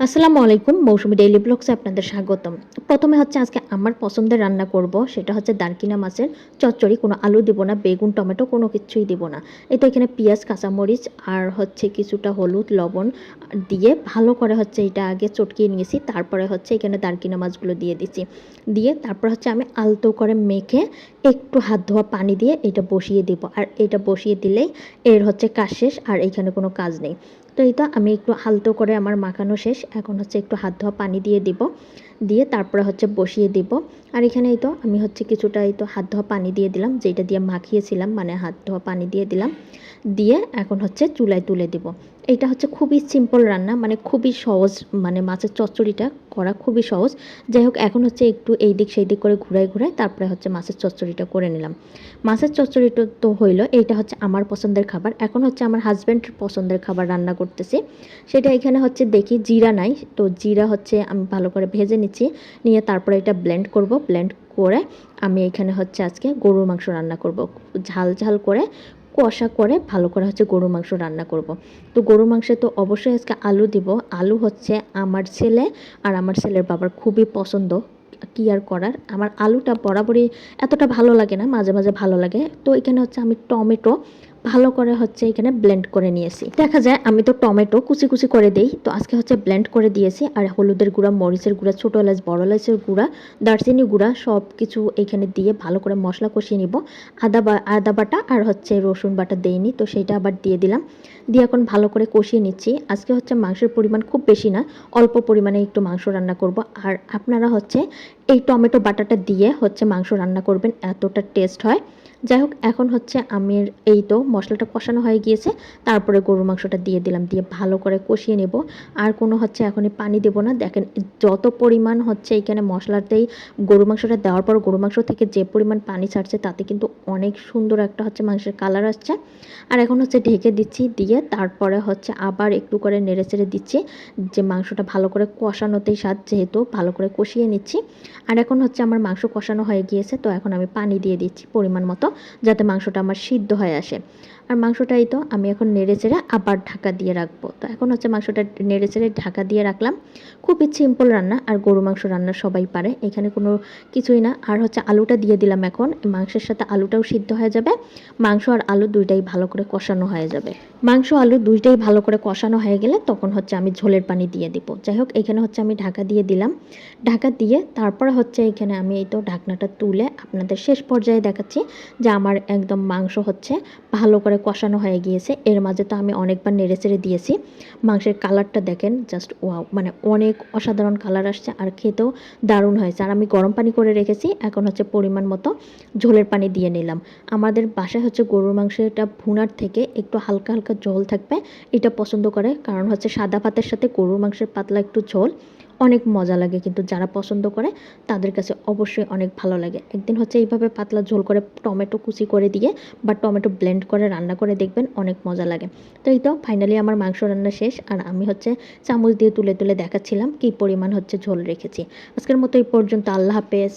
আসসালামু আলাইকুম, মৌসুমী ডেইলি ব্লগসে আপনাদের স্বাগতম। প্রথমে হচ্ছে আজকে আমার পছন্দের রান্না করব, সেটা হচ্ছে দারকিনা মাছের চচ্চড়ি। কোনো আলু দিব না, বেগুন, টমেটো কোনো কিছুই দিব না। এই তো এখানে পেঁয়াজ, কাঁচামরিচ আর হচ্ছে কিছুটা হলুদ, লবণ দিয়ে ভালো করে হচ্ছে এটা আগে চটকিয়ে নিয়েছি। তারপরে হচ্ছে এখানে দারকিনা মাছগুলো দিয়ে দিচ্ছি। দিয়ে তারপর হচ্ছে আমি আলতো করে মেখে একটু হাত ধোয়া পানি দিয়ে এটা বসিয়ে দিব। আর এটা বসিয়ে দিলেই এর হচ্ছে কাজ শেষ, আর এখানে কোনো কাজ নেই। তো এই তো আমি একটু আলতো করে আমার মাখানো শেষ। এখন হচ্ছে একটু হাত ধোয়া পানি দিয়ে দিব, দিয়ে তারপরে হচ্ছে বসিয়ে দিব। আর এখানে এই তো আমি হচ্ছে কিছুটা এই তো হাত ধোয়া পানি দিয়ে দিলাম, যেটা দিয়ে মাখিয়েছিলাম, মানে হাত ধোয়া পানি দিয়ে দিলাম। দিয়ে এখন হচ্ছে চুলায় তুলে দিব। এইটা হচ্ছে খুবই সিম্পল রান্না, মানে খুবই সহজ, মানে মাছের চচ্চড়িটা করা খুবই সহজ। যাই হোক, এখন হচ্ছে একটু এই দিক সেই দিক করে ঘুরাই ঘুরাই তারপরে হচ্ছে মাছের চচ্চড়িটা করে নিলাম। মাছের চচ্চড়িটা তো হইলো, এইটা হচ্ছে আমার পছন্দের খাবার। এখন হচ্ছে আমার হাজব্যান্ডের পছন্দের খাবার রান্না করতেছি। সেটা এখানে হচ্ছে দেখি জিরা নাই, তো জিরা হচ্ছে আমি ভালো করে ভেজে নিচ্ছি, নিয়ে তারপরে এটা ব্লেন্ড করব। ব্লেন্ড করে আমি এখানে হচ্ছে আজকে গরুর মাংস রান্না করব। ঝাল ঝাল করে কষা করে ভালো করে হচ্ছে গরুর মাংস রান্না করব। তো গরুর মাংসে তো অবশ্যই আজকে আলু দিব। আলু হচ্ছে আমার ছেলে আর আমার ছেলের বাবার খুবই পছন্দ। কি আর করার, আমার আলুটা বরাবরই এতটা ভালো লাগে না, মাঝে মাঝে ভালো লাগে। তো এখানে হচ্ছে আমি টমেটো ভালো করে হচ্ছে এখানে ব্লেন্ড করে নিয়েছি। দেখা যায় আমি তো টমেটো কুচি কুচি করে দেই, তো আজকে হচ্ছে ব্লেন্ড করে দিয়েছি। আর হলুদের গুঁড়া, মরিচের গুঁড়া, ছোটো এলাচ, বড় এলাচের গুঁড়া, দারচিনি গুঁড়া সব কিছু এখানে দিয়ে ভালো করে মশলা কষিয়ে নিব। আদা বাটা আর হচ্ছে রসুন বাটা দেইনি, তো সেইটা আবার দিয়ে দিলাম। দিয়ে এখন ভালো করে কষিয়ে নিচ্ছি। আজকে হচ্ছে মাংসের পরিমাণ খুব বেশি না, অল্প পরিমাণে একটু মাংস রান্না করব। আর আপনারা হচ্ছে এই টমেটো বাটাটা দিয়ে হচ্ছে মাংস রান্না করবেন, এতটা টেস্ট হয়। যাই হোক, এখন হচ্ছে আমি এই তো মশলাটা কষানো হয়ে গিয়েছে, তারপরে গরুর মাংসটা দিয়ে দিলাম, দিয়ে ভালো করে কষিয়ে নেব। আর কোনো হচ্ছে এখনই পানি দেব না। দেখেন যত পরিমাণ হচ্ছে এখানে মশলাতেই গরু মাংসটা দেওয়ার পর গরু মাংস থেকে যে পরিমাণ পানি ছাড়ছে, তাতে কিন্তু অনেক সুন্দর একটা হচ্ছে মাংসের কালার আসছে। আর এখন হচ্ছে ঢেকে দিচ্ছি, দিয়ে তারপরে হচ্ছে আবার একটু করে নেড়ে চেড়ে দিচ্ছি, যে মাংসটা ভালো করে কষানোতেই স্বাদ, যেহেতু ভালো করে কষিয়ে নিচ্ছি। আর এখন হচ্ছে আমার মাংস কষানো হয়ে গিয়েছে, তো এখন আমি পানি দিয়ে দিচ্ছি পরিমাণ মতো, যাতে মাংসটা আমার সিদ্ধ হয়ে আসে। আর মাংসটাই তো আমি এখন নেড়ে চেড়ে আবার ঢাকা দিয়ে রাখবো। তো এখন হচ্ছে মাংসটা নেড়ে চেড়ে ঢাকা দিয়ে রাখলাম। খুবই সিম্পল রান্না, আর গরু মাংস রান্না সবাই পারে, এখানে কোনো কিছুই না। আর হচ্ছে আলুটা দিয়ে দিলাম, এখন মাংসের সাথে আলুটাও সিদ্ধ হয়ে যাবে, মাংস আর আলু দুইটাই ভালো করে কষানো হয়ে যাবে। মাংস আলু দুইটাই ভালো করে কষানো হয়ে গেলে তখন হচ্ছে আমি ঝোলের পানি দিয়ে দিব। যাই হোক, এখানে হচ্ছে আমি ঢাকা দিয়ে দিলাম। ঢাকা দিয়ে তারপরে হচ্ছে এখানে আমি এই তো ঢাকনাটা তুলে আপনাদের শেষ পর্যায়ে দেখাচ্ছি যে আমার একদম মাংস হচ্ছে ভালো করে কষানো হয়ে গিয়েছে। এর মাঝে তো আমি অনেকবার নেড়ে চেড়ে দিয়েছি। মাংসের কালারটা দেখেন, জাস্ট ওয়াও, মানে অনেক অসাধারণ কালার আসছে, আর খেতেও দারুণ হয়েছে। আর আমি গরম পানি করে রেখেছি, এখন হচ্ছে পরিমাণ মতো ঝোলের পানি দিয়ে নিলাম। আমাদের বাসায় হচ্ছে গরুর মাংসটা ভুনার থেকে একটু হালকা হালকা ঝোল থাকবে, এটা পছন্দ করে। কারণ হচ্ছে সাদা ভাতের সাথে গরুর মাংসের পাতলা একটু ঝোল অনেক মজা লাগে, কিন্তু যারা পছন্দ করে তাদের কাছে অবশ্যই অনেক ভালো লাগে। একদিন হচ্ছে এইভাবে পাতলা ঝোল করে টমেটো কুচি করে দিয়ে বা টমেটো ব্লেন্ড করে রান্না করে দেখবেন, অনেক মজা লাগে। তো এই তো ফাইনালি আমার মাংস রান্না শেষ, আর আমি হচ্ছে চামচ দিয়ে তুলে তুলে দেখাচ্ছিলাম কী পরিমাণ হচ্ছে ঝোল রেখেছি। আজকের মতো এই পর্যন্ত, আল্লাহ হাফেজ।